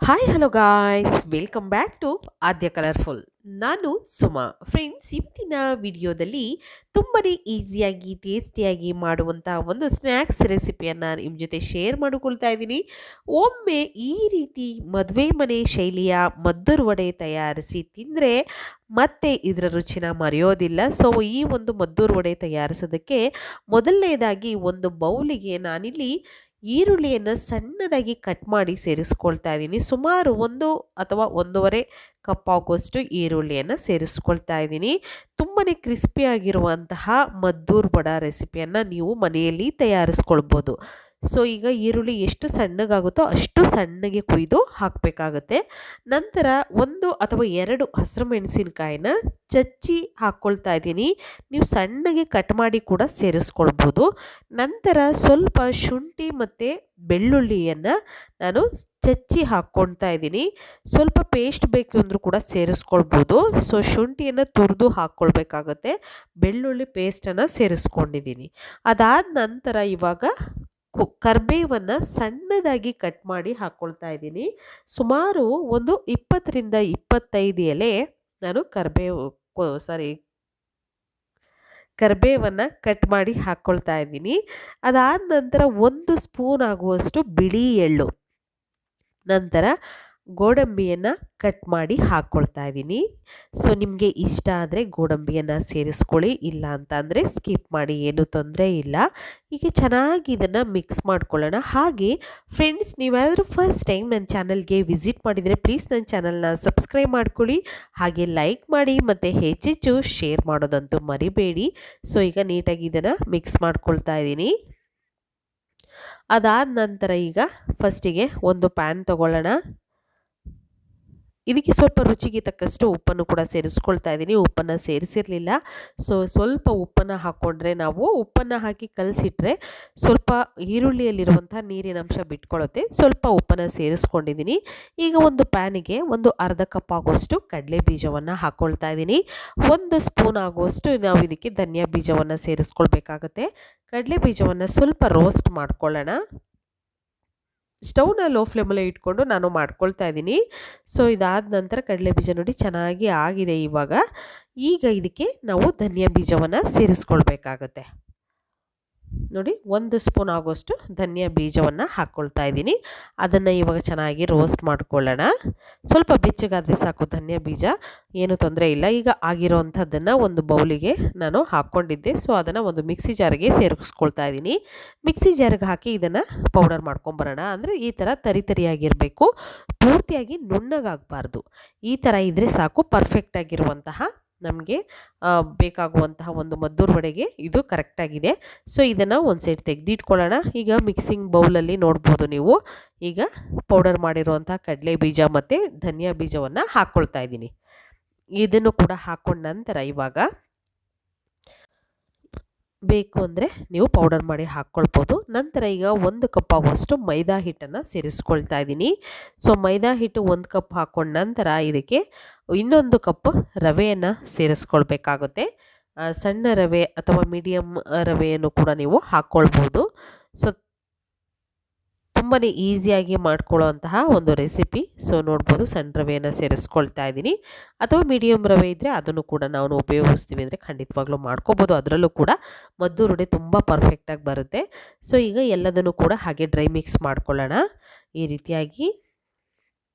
Hi hello guys welcome back to Aadya colourful. ನಾನು Suma. Friends, ಇವತ್ತಿನ ವಿಡಿಯೋದಲ್ಲಿ ತುಂಬನೇ ಈಸಿಯಾಗಿ ಟೇಸ್ಟಿಯಾಗಿ ಮಾಡುವಂಥ ಒಂದು ಸ್ನ್ಯಾಕ್ಸ್ ರೆಸಿಪಿಯನ್ನು ನಿಮ್ಮ ಜೊತೆ ಶೇರ್ ಮಾಡಿಕೊಳ್ತಾ ಇದ್ದೀನಿ. ಒಮ್ಮೆ ಈ ರೀತಿ ಮದುವೆ ಮನೆ ಶೈಲಿಯ ಮದ್ದೂರು ವಡೆ ತಯಾರಿಸಿ ತಿಂದರೆ ಮತ್ತೆ ಇದರ ರುಚಿನ ಮರೆಯೋದಿಲ್ಲ. ಸೊ ಈ ಒಂದು ಮದ್ದೂರು ವಡೆ ತಯಾರಿಸೋದಕ್ಕೆ ಮೊದಲನೇದಾಗಿ ಒಂದು ಬೌಲಿಗೆ ನಾನಿಲ್ಲಿ ಈರುಳ್ಳಿಯನ್ನು ಸಣ್ಣದಾಗಿ ಕಟ್ ಮಾಡಿ ಸೇರಿಸ್ಕೊಳ್ತಾ ಇದ್ದೀನಿ. ಸುಮಾರು 1 ಅಥವಾ 1.5 ಕಪ್ ಆಗುವಷ್ಟು ಈರುಳ್ಳಿಯನ್ನು ಸೇರಿಸ್ಕೊಳ್ತಾ ಇದ್ದೀನಿ. ತುಂಬಾ ಕ್ರಿಸ್ಪಿಯಾಗಿರುವಂತಹ ಮದ್ದೂರು ವಡ ರೆಸಿಪಿಯನ್ನು ನೀವು ಮನೆಯಲ್ಲಿ ತಯಾರಿಸ್ಕೊಳ್ಬೋದು. ಸೊ ಈಗ ಈರುಳ್ಳಿ ಎಷ್ಟು ಸಣ್ಣಗಾಗುತ್ತೋ ಅಷ್ಟು ಸಣ್ಣಗೆ ಕುಯ್ದು ಹಾಕಬೇಕಾಗತ್ತೆ. ನಂತರ 1 ಅಥವಾ 2 ಹಸಿರು ಮೆಣಸಿನಕಾಯಿನ ಚಚ್ಚಿ ಹಾಕ್ಕೊಳ್ತಾ ಇದ್ದೀನಿ. ನೀವು ಸಣ್ಣಗೆ ಕಟ್ ಮಾಡಿ ಕೂಡ ಸೇರಿಸ್ಕೊಳ್ಬೋದು. ನಂತರ ಸ್ವಲ್ಪ ಶುಂಠಿ ಮತ್ತು ಬೆಳ್ಳುಳ್ಳಿಯನ್ನು ನಾನು ಚಚ್ಚಿ ಹಾಕ್ಕೊಳ್ತಾ ಇದ್ದೀನಿ. ಸ್ವಲ್ಪ ಪೇಸ್ಟ್ ಬೇಕು ಅಂದರೂ ಕೂಡ ಸೇರಿಸ್ಕೊಳ್ಬೋದು. ಸೊ ಶುಂಠಿಯನ್ನು ತುರಿದು ಹಾಕ್ಕೊಳ್ಬೇಕಾಗತ್ತೆ. ಬೆಳ್ಳುಳ್ಳಿ ಪೇಸ್ಟನ್ನು ಸೇರಿಸ್ಕೊಂಡಿದ್ದೀನಿ. ಅದಾದ ನಂತರ ಇವಾಗ ಕರ್ಬೇವನ್ನು ಸಣ್ಣದಾಗಿ ಕಟ್ ಮಾಡಿ ಹಾಕ್ಕೊಳ್ತಾ ಇದ್ದೀನಿ. ಸುಮಾರು ಒಂದು 20 ರಿಂದ 25 ಎಲೆ ನಾನು ಕರ್ಬೇವನ್ನು ಕಟ್ ಮಾಡಿ ಹಾಕ್ಕೊಳ್ತಾ ಇದ್ದೀನಿ. ಅದಾದ ನಂತರ 1 ಸ್ಪೂನ್ ಆಗುವಷ್ಟು ಬಿಳಿ ಎಳ್ಳು, ನಂತರ ಗೋಡಂಬಿಯನ್ನು ಕಟ್ ಮಾಡಿ ಹಾಕ್ಕೊಳ್ತಾ ಇದ್ದೀನಿ. ಸೊ ನಿಮಗೆ ಇಷ್ಟ ಆದರೆ ಗೋಡಂಬಿಯನ್ನು ಸೇರಿಸ್ಕೊಳ್ಳಿ, ಇಲ್ಲ ಅಂತ ಅಂದರೆ ಸ್ಕಿಪ್ ಮಾಡಿ, ಏನೂ ತೊಂದರೆ ಇಲ್ಲ. ಹೀಗೆ ಚೆನ್ನಾಗಿ ಇದನ್ನು ಮಿಕ್ಸ್ ಮಾಡ್ಕೊಳ್ಳೋಣ. ಹಾಗೆ ಫ್ರೆಂಡ್ಸ್, ನೀವ್ಯಾರಾದರೂ ಫಸ್ಟ್ ಟೈಮ್ ನನ್ನ ಚಾನಲ್ಗೆ ವಿಸಿಟ್ ಮಾಡಿದರೆ ಪ್ಲೀಸ್ ನನ್ನ ಚಾನಲ್ನ ಸಬ್ಸ್ಕ್ರೈಬ್ ಮಾಡ್ಕೊಳ್ಳಿ, ಹಾಗೆ ಲೈಕ್ ಮಾಡಿ ಮತ್ತು ಹೆಚ್ಚೆಚ್ಚು ಶೇರ್ ಮಾಡೋದಂತೂ ಮರಿಬೇಡಿ. ಸೊ ಈಗ ನೀಟಾಗಿ ಇದನ್ನು ಮಿಕ್ಸ್ ಮಾಡ್ಕೊಳ್ತಾ ಇದ್ದೀನಿ. ಅದಾದ ನಂತರ ಈಗ ಫಸ್ಟಿಗೆ ಒಂದು ಪ್ಯಾನ್ ತಗೊಳ್ಳೋಣ. ಇದಕ್ಕೆ ಸ್ವಲ್ಪ ರುಚಿಗೆ ತಕ್ಕಷ್ಟು ಉಪ್ಪನ್ನು ಕೂಡ ಸೇರಿಸ್ಕೊಳ್ತಾ ಇದ್ದೀನಿ. ಉಪ್ಪನ್ನು ಸೇರಿಸಿರಲಿಲ್ಲ. ಸೊ ಸ್ವಲ್ಪ ಉಪ್ಪನ್ನು ಹಾಕ್ಕೊಂಡ್ರೆ, ನಾವು ಉಪ್ಪನ್ನು ಹಾಕಿ ಕಲಸಿಟ್ರೆ ಸ್ವಲ್ಪ ಈರುಳ್ಳಿಯಲ್ಲಿರುವಂಥ ನೀರಿನ ಅಂಶ ಬಿಟ್ಕೊಳ್ಳುತ್ತೆ. ಸ್ವಲ್ಪ ಉಪ್ಪನ್ನು ಸೇರಿಸ್ಕೊಂಡಿದ್ದೀನಿ. ಈಗ ಒಂದು ಪ್ಯಾನಿಗೆ ಒಂದು ಅರ್ಧ ಕಪ್ ಆಗುವಷ್ಟು ಕಡಲೆ ಬೀಜವನ್ನು ಹಾಕ್ಕೊಳ್ತಾ ಇದ್ದೀನಿ. 1 ಸ್ಪೂನ್ ಆಗುವಷ್ಟು ನಾವು ಇದಕ್ಕೆ ಧನಿಯಾ ಬೀಜವನ್ನು ಸೇರಿಸ್ಕೊಳ್ಬೇಕಾಗತ್ತೆ. ಕಡಲೆ ಬೀಜವನ್ನು ಸ್ವಲ್ಪ ರೋಸ್ಟ್ ಮಾಡ್ಕೊಳ್ಳೋಣ. ಸ್ಟವ್ನ ಲೋ ಫ್ಲೇಮಲ್ಲೇ ಇಟ್ಕೊಂಡು ನಾನು ಮಾಡ್ಕೊಳ್ತಾ ಇದ್ದೀನಿ. ಸೊ ಇದಾದ ನಂತರ ಕಡಲೆ ಬೀಜ ನೋಡಿ ಚೆನ್ನಾಗಿ ಆಗಿದೆ. ಈಗ ಇದಕ್ಕೆ ನಾವು ಧನಿಯಾ ಬೀಜವನ್ನು ಸೇರಿಸ್ಕೊಳ್ಬೇಕಾಗತ್ತೆ. ನೋಡಿ, 1 ಸ್ಪೂನ್ ಆಗೋಷ್ಟು ಧನಿಯಾ ಬೀಜವನ್ನು ಹಾಕ್ಕೊಳ್ತಾ ಇದ್ದೀನಿ. ಅದನ್ನು ಇವಾಗ ಚೆನ್ನಾಗಿ ರೋಸ್ಟ್ ಮಾಡ್ಕೊಳ್ಳೋಣ. ಸ್ವಲ್ಪ ಬೆಚ್ಚಗಾದರೆ ಸಾಕು ಧನಿಯಾ ಬೀಜ, ಏನೂ ತೊಂದರೆ ಇಲ್ಲ. ಈಗ ಆಗಿರೋವಂಥದ್ದನ್ನು ಒಂದು ಬೌಲಿಗೆ ನಾನು ಹಾಕ್ಕೊಂಡಿದ್ದೆ. ಸೊ ಅದನ್ನು ಒಂದು ಮಿಕ್ಸಿ ಜಾರಿಗೆ ಸೇರಿಸ್ಕೊಳ್ತಾ ಇದ್ದೀನಿ. ಮಿಕ್ಸಿ ಜಾರಿಗೆ ಹಾಕಿ ಇದನ್ನು ಪೌಡರ್ ಮಾಡ್ಕೊಂಬರೋಣ. ಅಂದರೆ ಈ ಥರ ತರಿಯಾಗಿರಬೇಕು, ಪೂರ್ತಿಯಾಗಿ ನುಣ್ಣಗಾಗಬಾರ್ದು. ಈ ಥರ ಇದ್ದರೆ ಸಾಕು. ಪರ್ಫೆಕ್ಟಾಗಿರುವಂತಹ ನಮಗೆ ಬೇಕಾಗುವಂತಹ ಒಂದು ಮದ್ದೂರು ವಡೆಗೆ ಇದು ಕರೆಕ್ಟಾಗಿದೆ. ಸೊ ಇದನ್ನು ಒಂದು ಸೈಡ್ ತೆಗೆದಿಟ್ಕೊಳ್ಳೋಣ. ಈಗ ಮಿಕ್ಸಿಂಗ್ ಬೌಲಲ್ಲಿ ನೋಡ್ಬೋದು ನೀವು, ಈಗ ಪೌಡರ್ ಮಾಡಿರುವಂಥ ಕಡಲೆ ಬೀಜ ಮತ್ತು ಧನಿಯಾ ಬೀಜವನ್ನು ಹಾಕ್ಕೊಳ್ತಾ ಇದ್ದೀನಿ. ಇದನ್ನು ಕೂಡ ಹಾಕ್ಕೊಂಡ ನಂತರ ಇವಾಗ ಬೇಕು ಅಂದರೆ ನೀವು ಪೌಡರ್ ಮಾಡಿ ಹಾಕ್ಕೊಳ್ಬೋದು. ನಂತರ ಈಗ 1 ಕಪ್ ಆಗುವಷ್ಟು ಮೈದಾ ಹಿಟ್ಟನ್ನು ಸೇರಿಸ್ಕೊಳ್ತಾ ಇದ್ದೀನಿ. ಸೊ ಮೈದಾ ಹಿಟ್ಟು 1 ಕಪ್ ಹಾಕ್ಕೊಂಡ ನಂತರ ಇದಕ್ಕೆ ಇನ್ನೊಂದು ಕಪ್ ರವೆಯನ್ನು ಸೇರಿಸ್ಕೊಳ್ಬೇಕಾಗುತ್ತೆ. ಸಣ್ಣ ರವೆ ಅಥವಾ ಮೀಡಿಯಮ್ ರವೆಯನ್ನು ಕೂಡ ನೀವು ಹಾಕ್ಕೊಳ್ಬೋದು. ಸೊ ತುಂಬಾ ಈಸಿಯಾಗಿ ಮಾಡ್ಕೊಳ್ಳೋವಂತಹ ಒಂದು ರೆಸಿಪಿ. ಸೊ ನೋಡ್ಬೋದು, ಸಣ್ಣ ರವೆಯನ್ನು ಸೇರಿಸ್ಕೊಳ್ತಾ ಇದ್ದೀನಿ. ಅಥವಾ ಮೀಡಿಯಮ್ ರವೆ ಇದ್ದರೆ ಅದನ್ನು ಕೂಡ ನಾವು ಉಪಯೋಗಿಸ್ತೀವಿ ಅಂದರೆ ಖಂಡಿತವಾಗ್ಲೂ ಮಾಡ್ಕೋಬೋದು. ಅದರಲ್ಲೂ ಕೂಡ ಮದ್ದೂರು ವಡೆ ತುಂಬ ಪರ್ಫೆಕ್ಟಾಗಿ ಬರುತ್ತೆ. ಸೊ ಈಗ ಎಲ್ಲದನ್ನು ಕೂಡ ಹಾಗೆ ಡ್ರೈ ಮಿಕ್ಸ್ ಮಾಡ್ಕೊಳ್ಳೋಣ. ಈ ರೀತಿಯಾಗಿ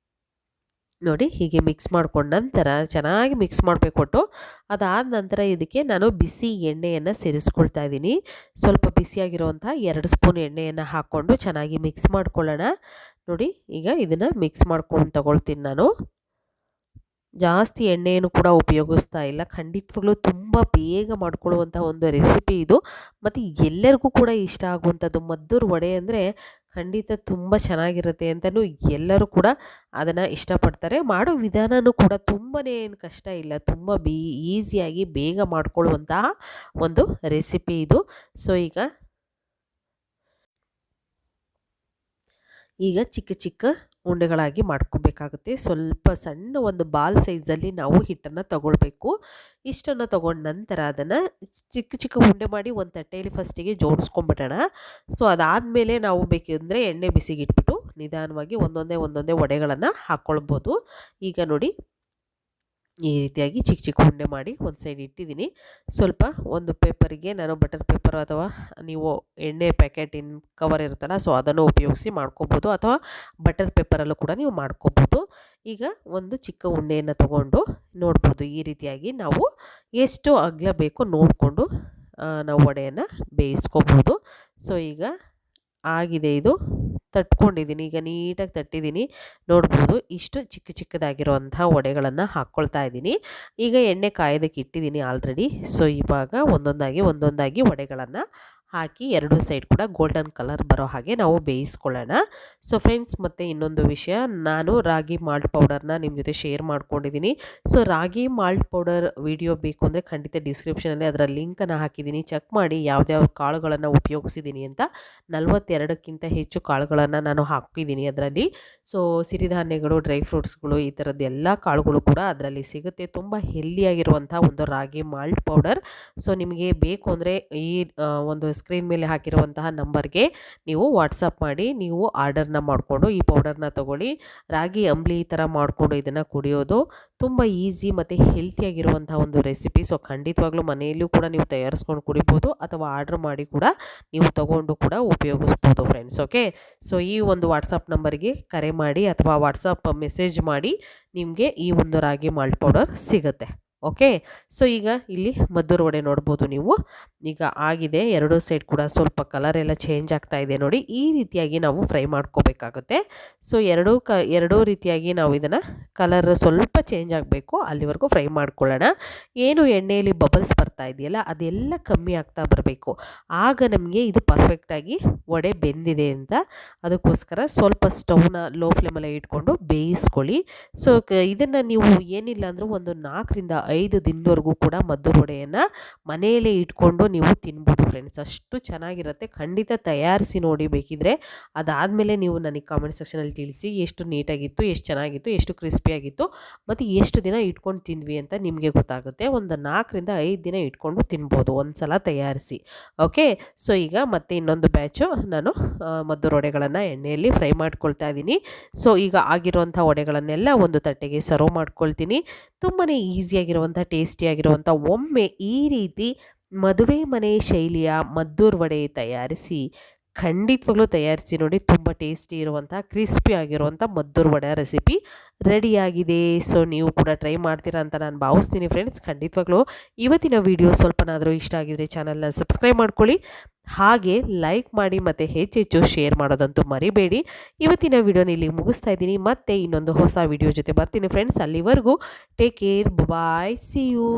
ನೋಡಿ, ಹೀಗೆ ಮಿಕ್ಸ್ ಮಾಡ್ಕೊಂಡ ನಂತರ ಚೆನ್ನಾಗಿ ಮಿಕ್ಸ್ ಮಾಡಬೇಕು. ಅದಾದ ನಂತರ ಇದಕ್ಕೆ ನಾನು ಬಿಸಿ ಎಣ್ಣೆಯನ್ನು ಸೇರಿಸ್ಕೊಳ್ತಾ ಇದ್ದೀನಿ. ಸ್ವಲ್ಪ ಬಿಸಿಯಾಗಿರುವಂಥ 2 ಸ್ಪೂನ್ ಎಣ್ಣೆಯನ್ನು ಹಾಕ್ಕೊಂಡು ಚೆನ್ನಾಗಿ ಮಿಕ್ಸ್ ಮಾಡ್ಕೊಳ್ಳೋಣ. ನೋಡಿ, ಈಗ ಇದನ್ನು ಮಿಕ್ಸ್ ಮಾಡ್ಕೊಂಡು ತಗೊಳ್ತೀನಿ ನಾನು. ಜಾಸ್ತಿ ಎಣ್ಣೆಯನ್ನು ಕೂಡ ಉಪಯೋಗಿಸ್ತಾ ಇಲ್ಲ. ಖಂಡಿತವಾಗ್ಲೂ ತುಂಬ ಬೇಗ ಮಾಡ್ಕೊಳ್ಳುವಂಥ ಒಂದು ರೆಸಿಪಿ ಇದು, ಮತ್ತು ಎಲ್ಲರಿಗೂ ಕೂಡ ಇಷ್ಟ ಆಗುವಂಥದ್ದು. ಮದ್ದೂರು ವಡೆ ಅಂದರೆ ಖಂಡಿತ ತುಂಬ ಚೆನ್ನಾಗಿರುತ್ತೆ ಅಂತಲೂ ಎಲ್ಲರೂ ಕೂಡ ಅದನ್ನು ಇಷ್ಟಪಡ್ತಾರೆ. ಮಾಡೋ ವಿಧಾನವೂ ಕೂಡ ತುಂಬಾ ಏನು ಕಷ್ಟ ಇಲ್ಲ, ತುಂಬ ಈಸಿಯಾಗಿ ಬೇಗ ಮಾಡ್ಕೊಳ್ಳುವಂತಹ ಒಂದು ರೆಸಿಪಿ ಇದು. ಸೊ ಈಗ ಚಿಕ್ಕ ಚಿಕ್ಕ ಉಂಡೆಗಳಾಗಿ ಮಾಡ್ಕೋಬೇಕಾಗುತ್ತೆ. ಸ್ವಲ್ಪ ಸಣ್ಣ ಒಂದು ಬಾಲ್ ಸೈಜಲ್ಲಿ ನಾವು ಹಿಟ್ಟನ್ನು ತಗೊಳ್ಬೇಕು. ಇಷ್ಟನ್ನು ತಗೊಂಡ ನಂತರ ಅದನ್ನು ಚಿಕ್ಕ ಚಿಕ್ಕ ಉಂಡೆ ಮಾಡಿ ಒಂದು ತಟ್ಟೆಯಲ್ಲಿ ಫಸ್ಟಿಗೆ ಜೋಡಿಸ್ಕೊಂಬಿಡೋಣ. ಸೊ ಅದಾದಮೇಲೆ ನಾವು ಬೇಕೆಂದರೆ ಎಣ್ಣೆ ಬಿಸಿಗೆ ಇಟ್ಬಿಟ್ಟು ನಿಧಾನವಾಗಿ ಒಂದೊಂದೇ ವಡೆಗಳನ್ನು ಹಾಕ್ಕೊಳ್ಬೋದು. ಈಗ ನೋಡಿ ಈ ರೀತಿಯಾಗಿ ಚಿಕ್ಕ ಚಿಕ್ಕ ಉಂಡೆ ಮಾಡಿ ಒಂದು ಸೈಡ್ ಇಟ್ಟಿದ್ದೀನಿ. ಸ್ವಲ್ಪ ಒಂದು ಪೇಪರಿಗೆ ನಾನು ಬಟರ್ ಪೇಪರ್ ಅಥವಾ ನೀವು ಎಣ್ಣೆ ಪ್ಯಾಕೆಟಿನ ಕವರ್ ಇರುತ್ತಲ್ಲ, ಸೊ ಅದನ್ನು ಉಪಯೋಗಿಸಿ ಮಾಡ್ಕೋಬೋದು, ಅಥವಾ ಬಟರ್ ಪೇಪರಲ್ಲೂ ಕೂಡ ನೀವು ಮಾಡ್ಕೋಬೋದು. ಈಗ ಒಂದು ಚಿಕ್ಕ ಉಂಡೆಯನ್ನು ತಗೊಂಡು ನೋಡ್ಬೋದು, ಈ ರೀತಿಯಾಗಿ ನಾವು ಎಷ್ಟು ಅಗಲ ಬೇಕೋ ನೋಡಿಕೊಂಡು ನಾವು ವಡೆಯನ್ನು ಬೇಯಿಸ್ಕೋಬೋದು. ಸೊ ಈಗ ಆಗಿದೆ, ಇದು ತಟ್ಕೊಂಡಿದ್ದೀನಿ, ಈಗ ನೀಟಾಗಿ ತಟ್ಟಿದ್ದೀನಿ. ನೋಡ್ಬೋದು ಇಷ್ಟು ಚಿಕ್ಕ ಚಿಕ್ಕದಾಗಿರುವಂತಹ ವಡೆಗಳನ್ನು ಹಾಕ್ಕೊಳ್ತಾ ಇದ್ದೀನಿ. ಈಗ ಎಣ್ಣೆ ಕಾಯೋದಕ್ಕೆ ಇಟ್ಟಿದ್ದೀನಿ ಆಲ್ರೆಡಿ. ಸೊ ಇವಾಗ ಒಂದೊಂದಾಗಿ ವಡೆಗಳನ್ನು ಹಾಕಿ ಎರಡೂ ಸೈಡ್ ಕೂಡ ಗೋಲ್ಡನ್ ಕಲರ್ ಬರೋ ಹಾಗೆ ನಾವು ಬೇಯಿಸ್ಕೊಳ್ಳೋಣ. ಸೊ ಫ್ರೆಂಡ್ಸ್, ಮತ್ತು ಇನ್ನೊಂದು ವಿಷಯ, ನಾನು ರಾಗಿ ಮಾಲ್ಟ್ ಪೌಡರ್ನ ನಿಮ್ಮ ಜೊತೆ ಶೇರ್ ಮಾಡ್ಕೊಂಡಿದ್ದೀನಿ. ಸೊ ರಾಗಿ ಮಾಲ್ಟ್ ಪೌಡರ್ ವಿಡಿಯೋ ಬೇಕು ಅಂದರೆ ಖಂಡಿತ ಡಿಸ್ಕ್ರಿಪ್ಷನಲ್ಲಿ ಅದರ ಲಿಂಕನ್ನು ಹಾಕಿದ್ದೀನಿ, ಚೆಕ್ ಮಾಡಿ ಯಾವ್ಯಾವ ಕಾಳುಗಳನ್ನು ಉಪಯೋಗಿಸಿದ್ದೀನಿ ಅಂತ. 42ಕ್ಕಿಂತ ಹೆಚ್ಚು ಕಾಳುಗಳನ್ನು ನಾನು ಹಾಕಿದ್ದೀನಿ ಅದರಲ್ಲಿ. ಸೊ ಸಿರಿಧಾನ್ಯಗಳು, ಡ್ರೈ ಫ್ರೂಟ್ಸ್ಗಳು, ಈ ಥರದ್ದು ಎಲ್ಲ ಕಾಳುಗಳು ಕೂಡ ಅದರಲ್ಲಿ ಸಿಗುತ್ತೆ. ತುಂಬ ಹೆಲ್ದಿಯಾಗಿರುವಂಥ ಒಂದು ರಾಗಿ ಮಾಲ್ಟ್ ಪೌಡರ್. ಸೊ ನಿಮಗೆ ಬೇಕು ಅಂದರೆ ಈ ಒಂದು ಸ್ಕ್ರೀನ್ ಮೇಲೆ ಹಾಕಿರುವಂತಹ ನಂಬರ್ಗೆ ನೀವು ವಾಟ್ಸಪ್ ಮಾಡಿ ನೀವು ಆರ್ಡರ್ನ ಮಾಡಿಕೊಂಡು ಈ ಪೌಡರ್ನ ತೊಗೊಳ್ಳಿ. ರಾಗಿ ಅಂಬ್ಲಿ ಈ ಥರ ಮಾಡಿಕೊಂಡು ಇದನ್ನು ಕುಡಿಯೋದು ತುಂಬ ಈಸಿ ಮತ್ತು ಹೆಲ್ತಿಯಾಗಿರುವಂಥ ಒಂದು ರೆಸಿಪಿ. ಸೊ ಖಂಡಿತವಾಗ್ಲೂ ಮನೆಯಲ್ಲೂ ಕೂಡ ನೀವು ತಯಾರಿಸ್ಕೊಂಡು ಕುಡಿಬೋದು, ಅಥವಾ ಆರ್ಡ್ರ್ ಮಾಡಿ ಕೂಡ ನೀವು ತೊಗೊಂಡು ಕೂಡ ಉಪಯೋಗಿಸ್ಬೋದು ಫ್ರೆಂಡ್ಸ್. ಓಕೆ, ಸೊ ಈ ಒಂದು ವಾಟ್ಸಪ್ ನಂಬರ್ಗೆ ಕರೆ ಮಾಡಿ ಅಥವಾ ವಾಟ್ಸಪ್ ಮೆಸೇಜ್ ಮಾಡಿ, ನಿಮಗೆ ಈ ಒಂದು ರಾಗಿ ಮಾಲ್ಟ್ ಪೌಡರ್ ಸಿಗುತ್ತೆ. ಓಕೆ, ಸೊ ಈಗ ಇಲ್ಲಿ ಮದ್ದೂರು ವಡೆ ನೋಡ್ಬೋದು ನೀವು, ಈಗ ಆಗಿದೆ. ಎರಡೂ ಸೈಡ್ ಕೂಡ ಸ್ವಲ್ಪ ಕಲರ್ ಎಲ್ಲ ಚೇಂಜ್ ಆಗ್ತಾ ಇದೆ ನೋಡಿ. ಈ ರೀತಿಯಾಗಿ ನಾವು ಫ್ರೈ ಮಾಡ್ಕೋಬೇಕಾಗುತ್ತೆ. ಸೊ ಎರಡೂ ರೀತಿಯಾಗಿ ನಾವು ಇದನ್ನು ಕಲರ್ ಸ್ವಲ್ಪ ಚೇಂಜ್ ಆಗಬೇಕು, ಅಲ್ಲಿವರೆಗೂ ಫ್ರೈ ಮಾಡ್ಕೊಳ್ಳೋಣ. ಏನು ಎಣ್ಣೆಯಲ್ಲಿ ಬಬಲ್ಸ್ ಬರ್ತಾ ಇದೆಯಲ್ಲ, ಅದೆಲ್ಲ ಕಮ್ಮಿ ಆಗ್ತಾ ಬರಬೇಕು, ಆಗ ನಮಗೆ ಇದು ಪರ್ಫೆಕ್ಟಾಗಿ ವಡೆ ಬೆಂದಿದೆ ಅಂತ. ಅದಕ್ಕೋಸ್ಕರ ಸ್ವಲ್ಪ ಸ್ಟವ್ನ ಲೋ ಫ್ಲೇಮಲ್ಲೇ ಇಟ್ಕೊಂಡು ಬೇಯಿಸ್ಕೊಳ್ಳಿ. ಸೊ ಇದನ್ನು ನೀವು ಏನಿಲ್ಲ ಅಂದರೂ ಒಂದು 4-5 ದಿನದವರೆಗೂ ಕೂಡ ಮದ್ದೂರು ವಡೆಯನ್ನು ಮನೆಯಲ್ಲೇ ಇಟ್ಕೊಂಡು ನೀವು ತಿನ್ಬೋದು ಫ್ರೆಂಡ್ಸ್. ಅಷ್ಟು ಚೆನ್ನಾಗಿರುತ್ತೆ. ಖಂಡಿತ ತಯಾರಿಸಿ ನೋಡಿ ಬೇಕಿದ್ರೆ. ಅದಾದಮೇಲೆ ನೀವು ನನಗೆ ಕಾಮೆಂಟ್ ಸೆಕ್ಷನಲ್ಲಿ ತಿಳಿಸಿ ಎಷ್ಟು ನೀಟಾಗಿತ್ತು, ಎಷ್ಟು ಚೆನ್ನಾಗಿತ್ತು, ಎಷ್ಟು ಕ್ರಿಸ್ಪಿಯಾಗಿತ್ತು, ಮತ್ತು ಎಷ್ಟು ದಿನ ಇಟ್ಕೊಂಡು ತಿಂದ್ವಿ ಅಂತ ನಿಮಗೆ ಗೊತ್ತಾಗುತ್ತೆ. ಒಂದು 4-5 ದಿನ ಇಟ್ಕೊಂಡು ತಿನ್ಬೋದು ಒಂದು ಸಲ ತಯಾರಿಸಿ. ಓಕೆ, ಸೊ ಈಗ ಮತ್ತೆ ಇನ್ನೊಂದು ಬ್ಯಾಚು ನಾನು ಮದ್ದೂರು ವಡೆಗಳನ್ನು ಎಣ್ಣೆಯಲ್ಲಿ ಫ್ರೈ ಮಾಡ್ಕೊಳ್ತಾ ಇದ್ದೀನಿ. ಸೊ ಈಗ ಆಗಿರುವಂಥ ವಡೆಗಳನ್ನೆಲ್ಲ ಒಂದು ತಟ್ಟೆಗೆ ಸರ್ವ್ ಮಾಡ್ಕೊಳ್ತೀನಿ. ತುಂಬಾ ಈಸಿಯಾಗಿರುವಂಥ ಟೇಸ್ಟಿಯಾಗಿರುವಂಥ, ಒಮ್ಮೆ ಈ ರೀತಿ ಮದುವೆ ಮನೆ ಶೈಲಿಯ ಮದ್ದೂರು ವಡೆ ಖಂಡಿತವಾಗ್ಲೂ ತಯಾರಿಸಿ ನೋಡಿ. ತುಂಬ ಟೇಸ್ಟಿ ಇರುವಂಥ, ಕ್ರಿಸ್ಪಿ ಆಗಿರುವಂಥ ಮದ್ದೂರು ವಡೆ ರೆಸಿಪಿ ರೆಡಿಯಾಗಿದೆ. ಸೊ ನೀವು ಕೂಡ ಟ್ರೈ ಮಾಡ್ತೀರಾ ಅಂತ ನಾನು ಭಾವಿಸ್ತೀನಿ ಫ್ರೆಂಡ್ಸ್. ಖಂಡಿತವಾಗ್ಲೂ ಇವತ್ತಿನ ವಿಡಿಯೋ ಸ್ವಲ್ಪನಾದರೂ ಇಷ್ಟ ಆಗಿದ್ರೆ ಚಾನಲ್ನ ಸಬ್ಸ್ಕ್ರೈಬ್ ಮಾಡ್ಕೊಳ್ಳಿ, ಹಾಗೆ ಲೈಕ್ ಮಾಡಿ, ಮತ್ತು ಹೆಚ್ಚೆಚ್ಚು ಶೇರ್ ಮಾಡೋದಂತೂ ಮರಿಬೇಡಿ. ಇವತ್ತಿನ ವಿಡಿಯೋನ ಇಲ್ಲಿ ಮುಗಿಸ್ತಾ ಇದ್ದೀನಿ. ಮತ್ತೆ ಇನ್ನೊಂದು ಹೊಸ ವಿಡಿಯೋ ಜೊತೆ ಬರ್ತೀನಿ ಫ್ರೆಂಡ್ಸ್. ಅಲ್ಲಿವರೆಗೂ take care, bye, see you.